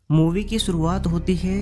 Movie की शुरुआत होती है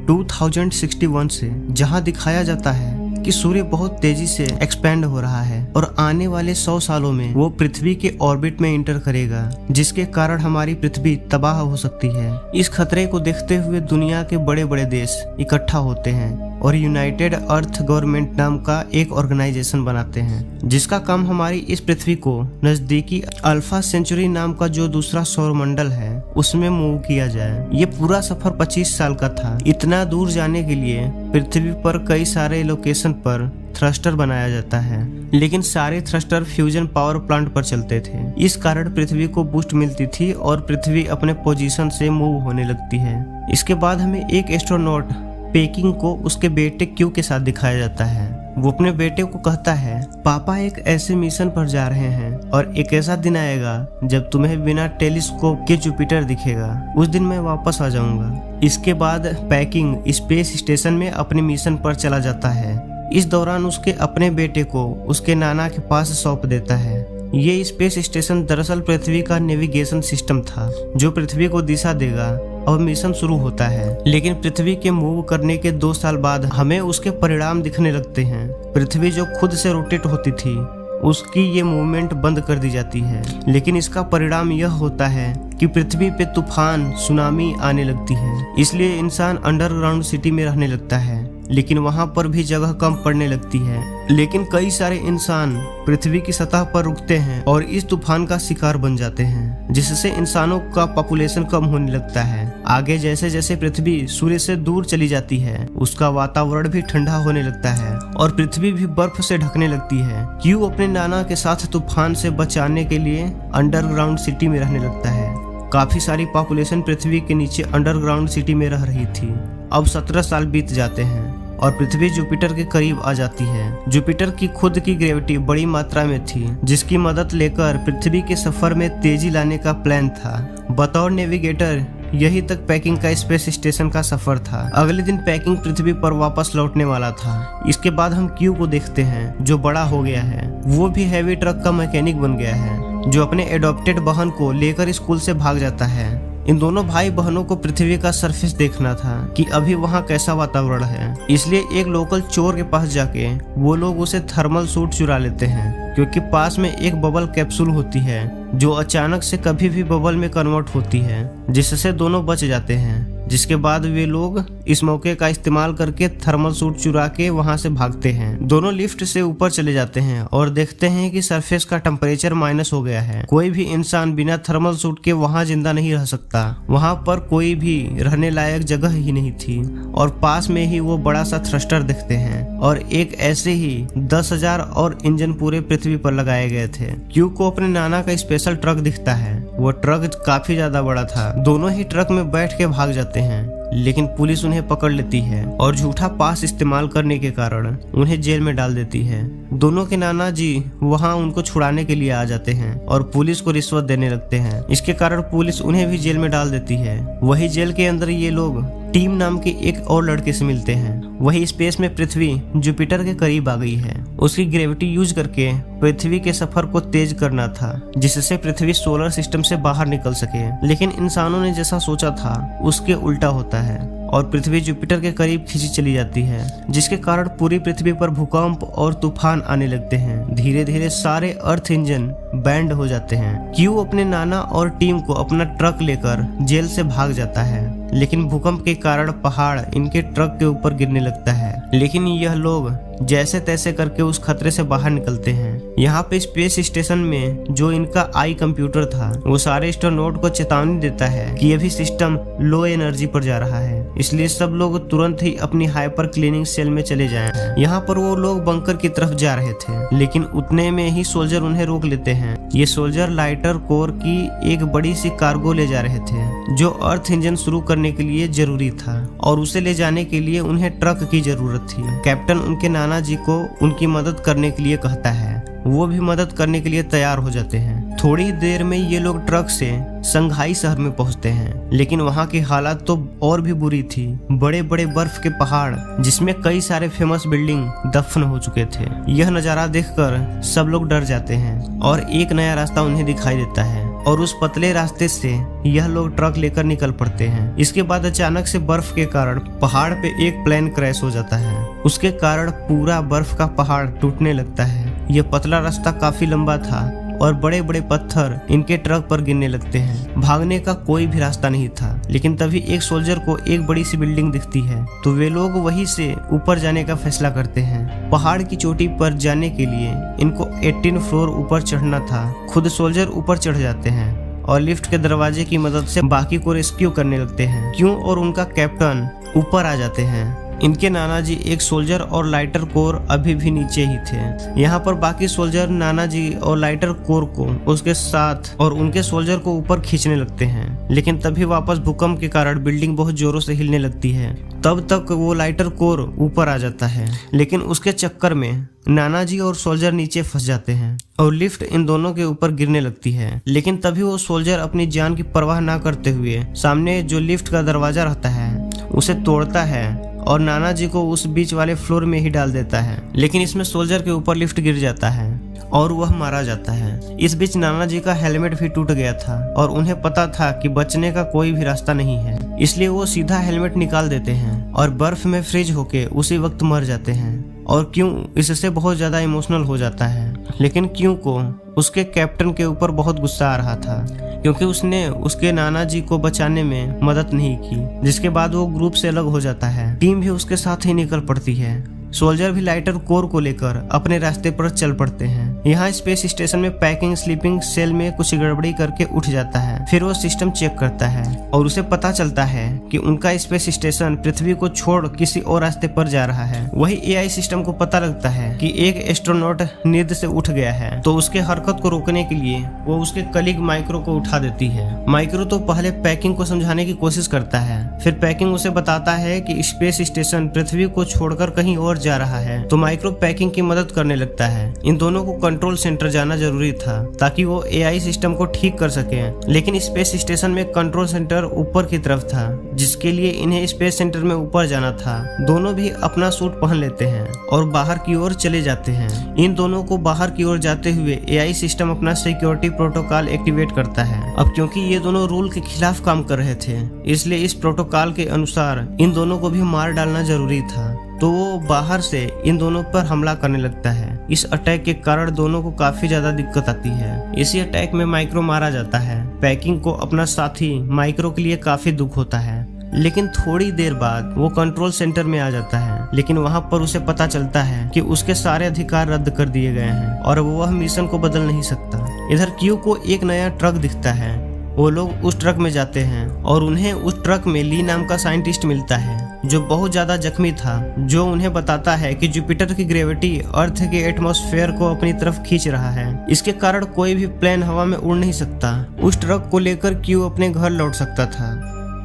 2061 से, जहां दिखाया जाता है कि सूर्य बहुत तेजी से एक्सपेंड हो रहा है और आने वाले 100 सालों में वो पृथ्वी के ऑर्बिट में इंटर करेगा, जिसके कारण हमारी पृथ्वी तबाह हो सकती है। इस खतरे को देखते हुए दुनिया के बड़े बड़े देश इकट्ठा होते हैं और यूनाइटेड अर्थ गवर्नमेंट नाम का एक ऑर्गेनाइजेशन बनाते हैं, जिसका काम हमारी इस पृथ्वी को नजदीकी अल्फा सेंचुरी नाम का जो दूसरा सौर मंडल है उसमें मूव किया जाए। ये पूरा सफर 25 साल का था। इतना दूर जाने के लिए पृथ्वी पर कई सारे लोकेशन पर थ्रस्टर बनाया जाता है, लेकिन सारे थ्रस्टर फ्यूजन पावर प्लांट पर चलते थे। इस कारण पृथ्वी को बूस्ट मिलती थी और पृथ्वी अपने पोजीशन से मूव होने लगती है। इसके बाद हमें एक एस्ट्रोनॉट पेकिंग को उसके बेटे क्यू के साथ दिखाया जाता है। वो अपने बेटे को कहता है, पापा एक ऐसे मिशन पर जा रहे हैं और एक ऐसा दिन आएगा जब तुम्हें बिना टेलीस्कोप के जुपिटर दिखेगा। उस दिन मैं वापस आ जाऊंगा। इसके बाद पैकिंग स्पेस स्टेशन में अपने मिशन पर चला जाता है। इस दौरान उसके अपने बेटे को उसके नाना के पास सौंप देता है। ये स्पेस स्टेशन दरअसल पृथ्वी का नेविगेशन सिस्टम था जो पृथ्वी को दिशा देगा और मिशन शुरू होता है। लेकिन पृथ्वी के मूव करने के 2 साल बाद हमें उसके परिणाम दिखने लगते हैं। पृथ्वी जो खुद से रोटेट होती थी उसकी ये मूवमेंट बंद कर दी जाती है, लेकिन इसका परिणाम यह होता है कि पृथ्वी पे तूफान सुनामी आने लगती है। इसलिए इंसान अंडरग्राउंड सिटी में रहने लगता है, लेकिन वहां पर भी जगह कम पड़ने लगती है। लेकिन कई सारे इंसान पृथ्वी की सतह पर रुकते हैं और इस तूफान का शिकार बन जाते हैं, जिससे इंसानों का पॉपुलेशन कम होने लगता है। आगे जैसे जैसे पृथ्वी सूर्य से दूर चली जाती है उसका वातावरण भी ठंडा होने लगता है और पृथ्वी भी बर्फ से ढकने लगती है। क्यू अपने नाना के साथ तूफान से बचाने के लिए अंडरग्राउंड सिटी में रहने लगता है। काफी सारी पॉपुलेशन पृथ्वी के नीचे अंडरग्राउंड सिटी में रह रही थी। अब 17 साल बीत जाते हैं और पृथ्वी जुपिटर के करीब आ जाती है। जुपिटर की खुद की ग्रेविटी बड़ी मात्रा में थी, जिसकी मदद लेकर पृथ्वी के सफर में तेजी लाने का प्लान था। बतौर नेविगेटर यही तक पैकिंग का स्पेस स्टेशन का सफर था। अगले दिन पैकिंग पृथ्वी पर वापस लौटने वाला था। इसके बाद हम क्यू को देखते हैं जो बड़ा हो गया है। वो भी हैवी ट्रक का मैकेनिक बन गया है, जो अपने एडॉप्टेड बहन को लेकर स्कूल से भाग जाता है। इन दोनों भाई बहनों को पृथ्वी का सरफेस देखना था कि अभी वहाँ कैसा वातावरण है। इसलिए एक लोकल चोर के पास जाके वो लोग उसे थर्मल सूट चुरा लेते हैं, क्योंकि पास में एक बबल कैप्सूल होती है जो अचानक से कभी भी बबल में कन्वर्ट होती है, जिससे दोनों बच जाते हैं। जिसके बाद वे लोग इस मौके का इस्तेमाल करके थर्मल सूट चुरा के वहां से भागते हैं। दोनों लिफ्ट से ऊपर चले जाते हैं और देखते हैं कि सरफेस का टेम्परेचर माइनस हो गया है। कोई भी इंसान बिना थर्मल सूट के वहां जिंदा नहीं रह सकता। वहां पर कोई भी रहने लायक जगह ही नहीं थी और पास में ही वो बड़ा सा थ्रस्टर देखते हैं और एक ऐसे ही 10,000 और इंजन पूरे पृथ्वी पर लगाए गए थे। क्यू को अपने नाना का स्पेशल ट्रक दिखता है। वो ट्रक काफी ज्यादा बड़ा था। दोनों ही ट्रक में बैठ के भाग जाते हैं, लेकिन पुलिस उन्हें पकड़ लेती है और झूठा पास इस्तेमाल करने के कारण उन्हें जेल में डाल देती है। दोनों के नाना जी वहां उनको छुड़ाने के लिए आ जाते हैं और पुलिस को रिश्वत देने लगते हैं। इसके कारण पुलिस उन्हें भी जेल में डाल देती है। वही जेल के अंदर ये लोग टीम नाम के एक और लड़के से मिलते हैं। वही स्पेस में पृथ्वी जुपिटर के करीब आ गई है। उसकी ग्रेविटी यूज करके पृथ्वी के सफर को तेज करना था, जिससे पृथ्वी सोलर सिस्टम से बाहर निकल सके। लेकिन इंसानों ने जैसा सोचा था उसके उल्टा होता है और पृथ्वी जुपिटर के करीब खींची चली जाती है, जिसके कारण पूरी पृथ्वी पर भूकंप और तूफान आने लगते हैं। धीरे धीरे सारे अर्थ इंजन बैंड हो जाते हैं। क्यू अपने नाना और टीम को अपना ट्रक लेकर जेल से भाग जाता है, लेकिन भूकंप के कारण पहाड़ इनके ट्रक के ऊपर गिरने लगता है। लेकिन यह लोग जैसे तैसे करके उस खतरे से बाहर निकलते हैं। यहाँ पे स्पेस स्टेशन में जो इनका आई कंप्यूटर था वो सारे एस्ट्रोनॉट को चेतावनी देता है कि अभी सिस्टम लो एनर्जी पर जा रहा है, इसलिए सब लोग तुरंत ही अपनी हाइपर क्लीनिंग सेल में चले जाएं। यहाँ पर वो लोग बंकर की तरफ जा रहे थे, लेकिन उतने में ही सोल्जर उन्हें रोक लेते हैं। ये सोल्जर लाइटर कोर की एक बड़ी सी कार्गो ले जा रहे थे जो अर्थ इंजन शुरू करने के लिए जरूरी था, और उसे ले जाने के लिए उन्हें ट्रक की जरूरत थी। कैप्टन उनके नाना जी को उनकी मदद करने के लिए कहता है। वो भी मदद करने के लिए तैयार हो जाते हैं। थोड़ी ही देर में ये लोग ट्रक से संघाई शहर में पहुंचते हैं, लेकिन वहां की हालत तो और भी बुरी थी। बड़े बड़े बर्फ के पहाड़ जिसमें कई सारे फेमस बिल्डिंग दफन हो चुके थे। यह नजारा देखकर सब लोग डर जाते हैं और एक नया रास्ता उन्हें दिखाई देता है और उस पतले रास्ते से यह लोग ट्रक लेकर निकल पड़ते हैं। इसके बाद अचानक से बर्फ के कारण पहाड़ पे एक प्लेन क्रैश हो जाता है। उसके कारण पूरा बर्फ का पहाड़ टूटने लगता है। यह पतला रास्ता काफी लंबा था और बड़े बड़े पत्थर इनके ट्रक पर गिरने लगते हैं। भागने का कोई भी रास्ता नहीं था। लेकिन तभी एक सोल्जर को एक बड़ी सी बिल्डिंग दिखती है, तो वे लोग वहीं से ऊपर जाने का फैसला करते हैं। पहाड़ की चोटी पर जाने के लिए इनको 18 फ्लोर ऊपर चढ़ना था। खुद सोल्जर ऊपर चढ़ जाते हैं और लिफ्ट के दरवाजे की मदद से बाकी को रेस्क्यू करने लगते हैं। क्यों और उनका कैप्टन ऊपर आ जाते हैं। इनके नाना जी एक सोल्जर और लाइटर कोर अभी भी नीचे ही थे। यहाँ पर बाकी सोल्जर नाना जी और लाइटर कोर को उसके साथ और उनके सोल्जर को ऊपर खींचने लगते हैं। लेकिन तभी वापस भूकंप के कारण बिल्डिंग बहुत जोरों से हिलने लगती है। तब तक वो लाइटर कोर ऊपर आ जाता है, लेकिन उसके चक्कर में नाना जी और सोल्जर नीचे फंस जाते हैं और लिफ्ट इन दोनों के ऊपर गिरने लगती है। लेकिन तभी वो सोल्जर अपनी जान की परवाह ना करते हुए सामने जो लिफ्ट का दरवाजा रहता है उसे तोड़ता है और नाना जी को उस बीच वाले फ्लोर में ही डाल देता है। लेकिन इसमें सोल्जर के ऊपर लिफ्ट गिर जाता है और वह मारा जाता है। इस बीच नाना जी का हेलमेट भी टूट गया था और उन्हें पता था कि बचने का कोई भी रास्ता नहीं है, इसलिए वो सीधा हेलमेट निकाल देते हैं और बर्फ में फ्रीज होके उसी वक्त मर जाते हैं। और क्यों इससे बहुत ज्यादा इमोशनल हो जाता है। लेकिन क्यों को उसके कैप्टन के ऊपर बहुत गुस्सा आ रहा था, क्योंकि उसने उसके नाना जी को बचाने में मदद नहीं की। जिसके बाद वो ग्रुप से अलग हो जाता है। टीम भी उसके साथ ही निकल पड़ती है। सोल्जर भी लाइटर कोर को लेकर अपने रास्ते पर चल पड़ते हैं। यहाँ स्पेस स्टेशन में पैकिंग स्लीपिंग सेल में कुछ गड़बड़ी करके उठ जाता है। फिर वो सिस्टम चेक करता है और उसे पता चलता है कि उनका स्पेस स्टेशन पृथ्वी को छोड़ किसी और रास्ते पर जा रहा है। वही एआई सिस्टम को पता लगता है कि एक एस्ट्रोनॉट नींद से उठ गया है, तो उसके हरकत को रोकने के लिए वो उसके कलीग माइक्रो को उठा देती है। माइक्रो तो पहले पैकिंग को समझाने की कोशिश करता है, फिर पैकिंग उसे बताता है कि स्पेस स्टेशन पृथ्वी को छोड़कर कहीं और जा रहा है, तो माइक्रो पैकिंग की मदद करने लगता है। इन दोनों को कंट्रोल सेंटर जाना जरूरी था ताकि वो एआई सिस्टम को ठीक कर सके। लेकिन स्पेस स्टेशन में कंट्रोल सेंटर ऊपर की तरफ था, जिसके लिए इन्हें स्पेस सेंटर में ऊपर जाना था। दोनों भी अपना सूट पहन लेते हैं और बाहर की ओर चले जाते हैं। इन दोनों को बाहर की ओर जाते हुए एआई सिस्टम अपना सिक्योरिटी प्रोटोकॉल एक्टिवेट करता है। अब क्योंकि ये दोनों रूल के खिलाफ काम कर रहे थे, इसलिए इस प्रोटोकॉल के अनुसार इन दोनों को भी मार डालना जरूरी था। तो वो बाहर से इन दोनों पर हमला करने लगता है। इस अटैक के कारण दोनों को काफी ज्यादा दिक्कत आती है। इसी अटैक में माइक्रो मारा जाता है। पैकिंग को अपना साथी माइक्रो के लिए काफी दुख होता है। लेकिन थोड़ी देर बाद वो कंट्रोल सेंटर में आ जाता है, लेकिन वहाँ पर उसे पता चलता है कि उसके सारे अधिकार रद्द कर दिए गए हैं और वह मिशन को बदल नहीं सकता। इधर क्यू को एक नया ट्रक दिखता है। वो लोग उस ट्रक में जाते हैं और उन्हें उस ट्रक में ली नाम का साइंटिस्ट मिलता है, जो बहुत ज्यादा जख्मी था, जो उन्हें बताता है कि जुपिटर की ग्रेविटी अर्थ के एटमॉस्फेयर को अपनी तरफ खींच रहा है। इसके कारण कोई भी प्लेन हवा में उड़ नहीं सकता। उस ट्रक को लेकर क्यू अपने घर लौट सकता था,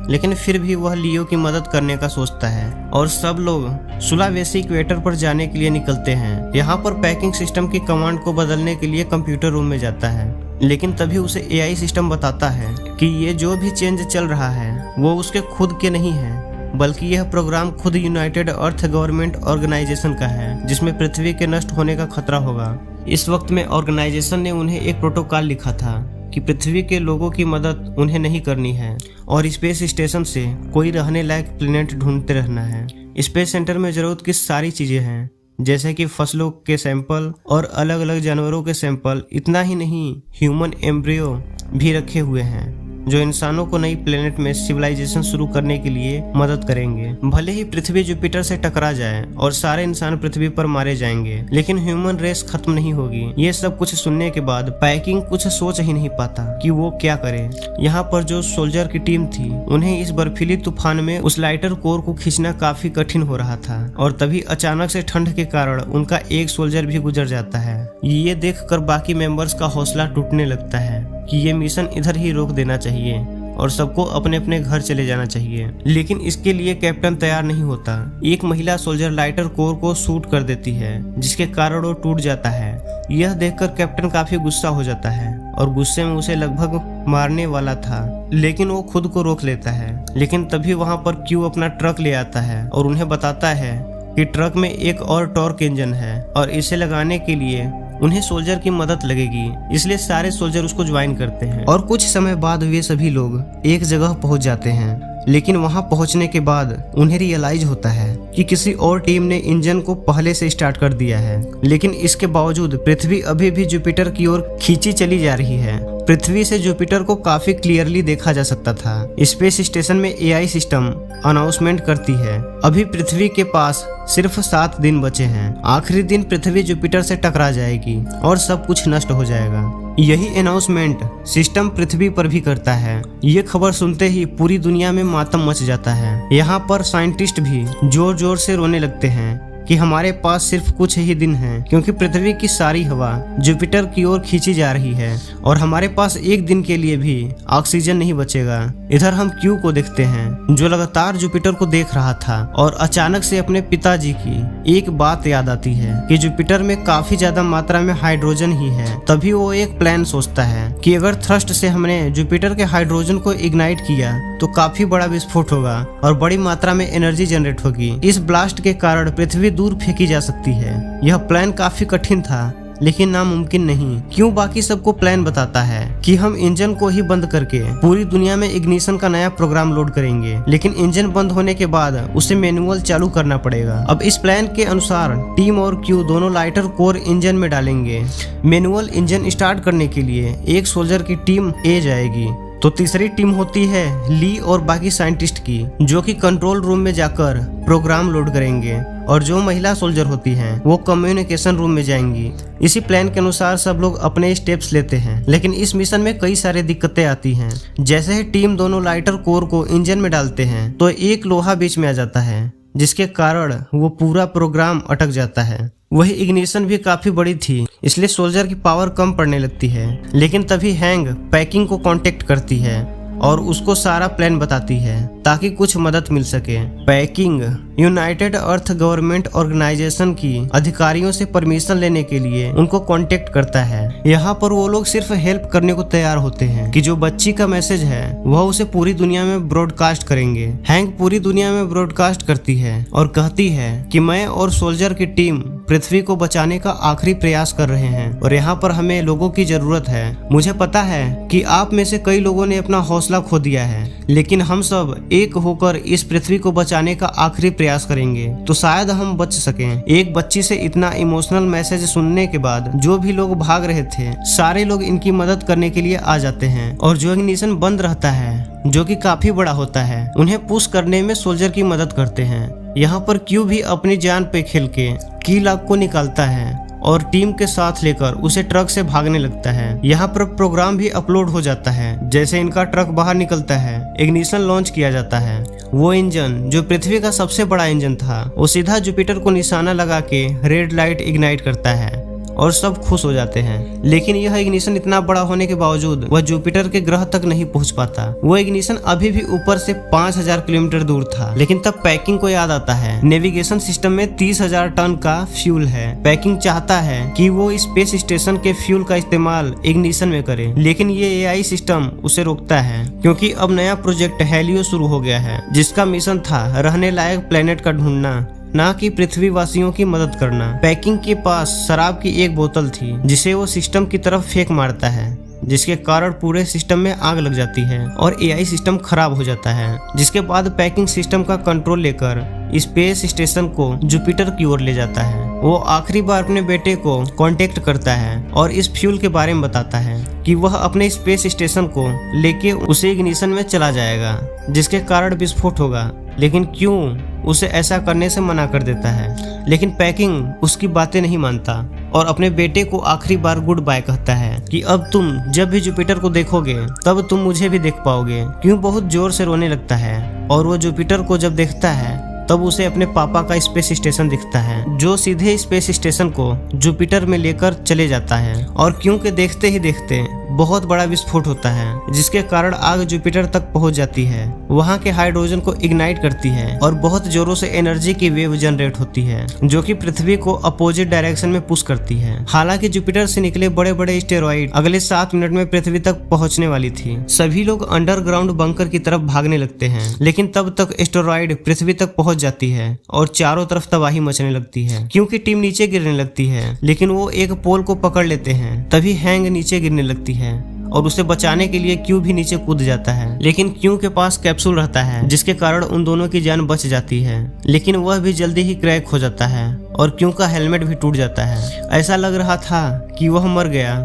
लेकिन फिर भी वह लियो की मदद करने का सोचता है और सब लोग सुलावेसी इक्वेटर पर जाने के लिए निकलते हैं। यहाँ पर पैकिंग सिस्टम की कमांड को बदलने के लिए कंप्यूटर रूम में जाता है, लेकिन तभी उसे एआई सिस्टम बताता है कि ये जो भी चेंज चल रहा है वो उसके खुद के नहीं है, बल्कि यह प्रोग्राम खुद यूनाइटेड अर्थ गवर्नमेंट ऑर्गेनाइजेशन का है, जिसमें पृथ्वी के नष्ट होने का खतरा होगा। इस वक्त में ऑर्गेनाइजेशन ने उन्हें एक प्रोटोकॉल लिखा था कि पृथ्वी के लोगों की मदद उन्हें नहीं करनी है और स्पेस स्टेशन से कोई रहने लायक प्लेनेट ढूंढते रहना है। स्पेस सेंटर में जरूरत की सारी चीजें हैं, जैसे कि फसलों के सैंपल और अलग अलग जानवरों के सैंपल। इतना ही नहीं, ह्यूमन एम्ब्रियो भी रखे हुए हैं जो इंसानों को नई प्लेनेट में सिविलाइजेशन शुरू करने के लिए मदद करेंगे। भले ही पृथ्वी जुपिटर से टकरा जाए और सारे इंसान पृथ्वी पर मारे जाएंगे, लेकिन ह्यूमन रेस खत्म नहीं होगी। ये सब कुछ सुनने के बाद पैकिंग कुछ सोच ही नहीं पाता कि वो क्या करे। यहाँ पर जो सोल्जर की टीम थी, उन्हें इस बर्फीली तूफान में उस लाइटर कोर को खींचना काफी कठिन हो रहा था और तभी अचानक से ठंड के कारण उनका एक सोल्जर भी गुजर जाता है। ये देखकर बाकी मेंबर्स का हौसला टूटने लगता है कि ये मिशन इधर ही रोक देना चाहिए और सबको अपने अपने घर चले जाना चाहिए। लेकिन इसके लिए कैप्टन तैयार नहीं होता। एक महिला सोल्जर लाइटर कोर को शूट कर देती है, जिसके कारण वो टूट जाता है। यह देखकर कैप्टन काफी गुस्सा हो जाता है और गुस्से में उसे लगभग मारने वाला था, लेकिन वो खुद को रोक लेता है। लेकिन तभी वहाँ पर क्यू अपना ट्रक ले आता है और उन्हें बताता है कि ट्रक में एक और टॉर्क इंजन है और इसे लगाने के लिए उन्हें सोल्जर की मदद लगेगी, इसलिए सारे सोल्जर उसको ज्वाइन करते हैं और कुछ समय बाद वे सभी लोग एक जगह पहुंच जाते हैं। लेकिन वहां पहुंचने के बाद उन्हें रियलाइज होता है कि किसी और टीम ने इंजन को पहले से स्टार्ट कर दिया है, लेकिन इसके बावजूद पृथ्वी अभी भी जुपिटर की ओर खींची चली जा रही है। पृथ्वी से जुपिटर को काफी क्लियरली देखा जा सकता था। स्पेस स्टेशन में एआई सिस्टम अनाउंसमेंट करती है अभी पृथ्वी के पास सिर्फ 7 दिन बचे हैं। आखिरी दिन पृथ्वी जुपिटर से टकरा जाएगी और सब कुछ नष्ट हो जाएगा। यही अनाउंसमेंट सिस्टम पृथ्वी पर भी करता है। ये खबर सुनते ही पूरी दुनिया में मातम मच जाता है। यहाँ पर साइंटिस्ट भी जोर जोर से रोने लगते हैं कि हमारे पास सिर्फ कुछ ही दिन हैं, क्योंकि पृथ्वी की सारी हवा जुपिटर की ओर खींची जा रही है और हमारे पास एक दिन के लिए भी ऑक्सीजन नहीं बचेगा। इधर हम क्यू को देखते हैं जो लगातार जुपिटर को देख रहा था और अचानक से अपने पिताजी की एक बात याद आती है कि जुपिटर में काफी ज्यादा मात्रा में हाइड्रोजन ही है। तभी वो एक प्लान सोचता है कि अगर थ्रस्ट से हमने जुपिटर के हाइड्रोजन को इग्नाइट किया तो काफी बड़ा विस्फोट होगा और बड़ी मात्रा में एनर्जी जनरेट होगी। इस ब्लास्ट के कारण पृथ्वी दूर फेंकी जा सकती है। यह प्लान काफी कठिन था लेकिन नामुमकिन नहीं। क्यों बाकी सबको प्लान बताता है कि हम इंजन को ही बंद करके पूरी दुनिया में इग्निशन का नया प्रोग्राम लोड करेंगे, लेकिन इंजन बंद होने के बाद उसे मैनुअल चालू करना पड़ेगा। अब इस प्लान के अनुसार टीम और क्यू दोनों लाइटर कोर इंजन में डालेंगे। मैनुअल इंजन स्टार्ट करने के लिए एक सोल्जर की टीम ए जाएगी, तो तीसरी टीम होती है ली और बाकी साइंटिस्ट की, जो कि कंट्रोल रूम में जाकर प्रोग्राम लोड करेंगे, और जो महिला सोल्जर होती हैं वो कम्युनिकेशन रूम में जाएंगी। इसी प्लान के अनुसार सब लोग अपने स्टेप्स लेते हैं, लेकिन इस मिशन में कई सारी दिक्कतें आती हैं। जैसे ही टीम दोनों लाइटर कोर को इंजन में डालते हैं तो एक लोहा बीच में आ जाता है, जिसके कारण वो पूरा प्रोग्राम अटक जाता है। वही इग्निशन भी काफी बड़ी थी, इसलिए सोल्जर की पावर कम पड़ने लगती है। लेकिन तभी हैंग पैकिंग को कांटेक्ट करती है और उसको सारा प्लान बताती है ताकि कुछ मदद मिल सके। पैकिंग यूनाइटेड अर्थ गवर्नमेंट ऑर्गेनाइजेशन की अधिकारियों से परमिशन लेने के लिए उनको कांटेक्ट करता है। यहाँ पर वो लोग सिर्फ हेल्प करने को तैयार होते हैं कि जो बच्ची का मैसेज है वह उसे पूरी दुनिया में ब्रॉडकास्ट करेंगे। हैंग पूरी दुनिया में ब्रॉडकास्ट करती है और कहती है कि मैं और सोल्जर की टीम पृथ्वी को बचाने का आखिरी प्रयास कर रहे हैं और यहाँ पर हमें लोगों की जरूरत है। मुझे पता है कि आप में से कई लोगों ने अपना हौसला खो दिया है, लेकिन हम सब एक होकर इस पृथ्वी को बचाने का आखिरी प्रयास करेंगे तो शायद हम बच सकें। एक बच्ची से इतना इमोशनल मैसेज सुनने के बाद जो भी लोग भाग रहे थे सारे लोग इनकी मदद करने के लिए आ जाते हैं, और जो इग्निशन बंद रहता है जो कि काफी बड़ा होता है उन्हें पुश करने में सोल्जर की मदद करते हैं। यहाँ पर क्यू भी अपनी जान पे खेल के की लॉक को निकालता है और टीम के साथ लेकर उसे ट्रक से भागने लगता है। यहाँ पर प्रोग्राम भी अपलोड हो जाता है। जैसे इनका ट्रक बाहर निकलता है इग्निशन लॉन्च किया जाता है। वो इंजन जो पृथ्वी का सबसे बड़ा इंजन था वो सीधा जुपिटर को निशाना लगा के रेड लाइट इग्नाइट करता है और सब खुश हो जाते हैं। लेकिन यह इग्निशन इतना बड़ा होने के बावजूद वह जुपिटर के ग्रह तक नहीं पहुंच पाता। वो इग्निशन अभी भी ऊपर से 5000 किलोमीटर दूर था। लेकिन तब पैकिंग को याद आता है नेविगेशन सिस्टम में 30,000 टन का फ्यूल है। पैकिंग चाहता है कि वो स्पेस स्टेशन के फ्यूल का इस्तेमाल इग्निशन में करे, लेकिन ये एआई सिस्टम उसे रोकता है क्योंकि अब नया प्रोजेक्ट हेलियो शुरू हो गया है, जिसका मिशन था रहने लायक प्लेनेट का ढूंढना, ना कि पृथ्वीवासियों की मदद करना। पैकिंग के पास शराब की एक बोतल थी जिसे वो सिस्टम की तरफ फेंक मारता है, जिसके कारण पूरे सिस्टम में आग लग जाती है और एआई सिस्टम खराब हो जाता है। जिसके बाद पैकिंग सिस्टम का कंट्रोल लेकर स्पेस स्टेशन को जुपिटर की ओर ले जाता है। वो आखिरी बार अपने बेटे को कांटेक्ट करता है और इस फ्यूल के बारे में बताता है कि वह अपने स्पेस स्टेशन को लेके उसे इग्निशन में चला जाएगा, जिसके कारण विस्फोट होगा। लेकिन क्यों उसे ऐसा करने से मना कर देता है। लेकिन पैकिंग उसकी बातें नहीं मानता और अपने बेटे को आखिरी बार गुड बाय कहता है कि अब तुम जब भी जुपिटर को देखोगे तब तुम मुझे भी देख पाओगे। क्यों बहुत जोर से रोने लगता है और वो जुपिटर को जब देखता है तब उसे अपने पापा का स्पेस स्टेशन दिखता है, जो सीधे स्पेस स्टेशन को जुपिटर में लेकर चले जाता है। और क्योंकि देखते ही देखते बहुत बड़ा विस्फोट होता है, जिसके कारण आग जुपिटर तक पहुंच जाती है, वहां के हाइड्रोजन को इग्नाइट करती है और बहुत जोरों से एनर्जी की वेव जनरेट होती है, जो कि पृथ्वी को अपोजिट डायरेक्शन में पुश करती है। हालांकि जुपिटर से निकले बड़े बड़े स्टेरॉइड अगले 7 मिनट में पृथ्वी तक पहुंचने वाली थी। सभी लोग अंडरग्राउंड बंकर की तरफ भागने लगते हैं, लेकिन तब तक एस्टेरॉइड पृथ्वी तक पहुंच पहुंच जाती है और चारों तरफ तबाही मचने लगती है क्योंकि टीम नीचे गिरने लगती है। लेकिन वो एक पोल को पकड़ लेते हैं, तभी हैंग नीचे गिरने लगती है और उसे बचाने के लिए क्यू भी नीचे कूद जाता है। लेकिन क्यू के पास कैप्सूल रहता है जिसके कारण उन दोनों की जान बच जाती है, लेकिन वह भी जल्दी ही क्रैक हो जाता है और क्यू का हेलमेट भी टूट जाता है। ऐसा लग रहा था कि वह मर गया,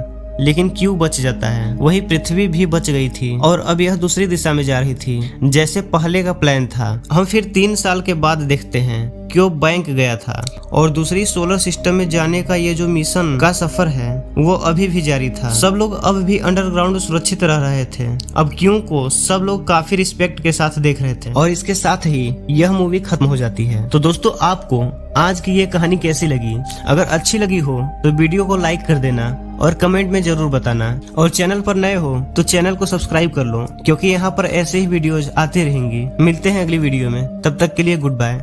लेकिन क्यू बच जाता है। वही पृथ्वी भी बच गई थी और अब यह दूसरी दिशा में जा रही थी जैसे पहले का प्लान था। हम फिर 3 साल के बाद देखते हैं कि वो बैंक गया था और दूसरी सोलर सिस्टम में जाने का ये जो मिशन का सफर है वो अभी भी जारी था। सब लोग अब भी अंडरग्राउंड सुरक्षित रह रहे थे। अब क्यों को सब लोग काफी रिस्पेक्ट के साथ देख रहे थे और इसके साथ ही यह मूवी खत्म हो जाती है। तो दोस्तों, आपको आज की ये कहानी कैसी लगी? अगर अच्छी लगी हो तो वीडियो को लाइक कर देना और कमेंट में जरूर बताना, और चैनल पर नए हो तो चैनल को सब्सक्राइब कर लो क्योंकि यहाँ पर ऐसे ही वीडियोज आते रहेंगी। मिलते हैं अगली वीडियो में, तब तक के लिए गुड बाय।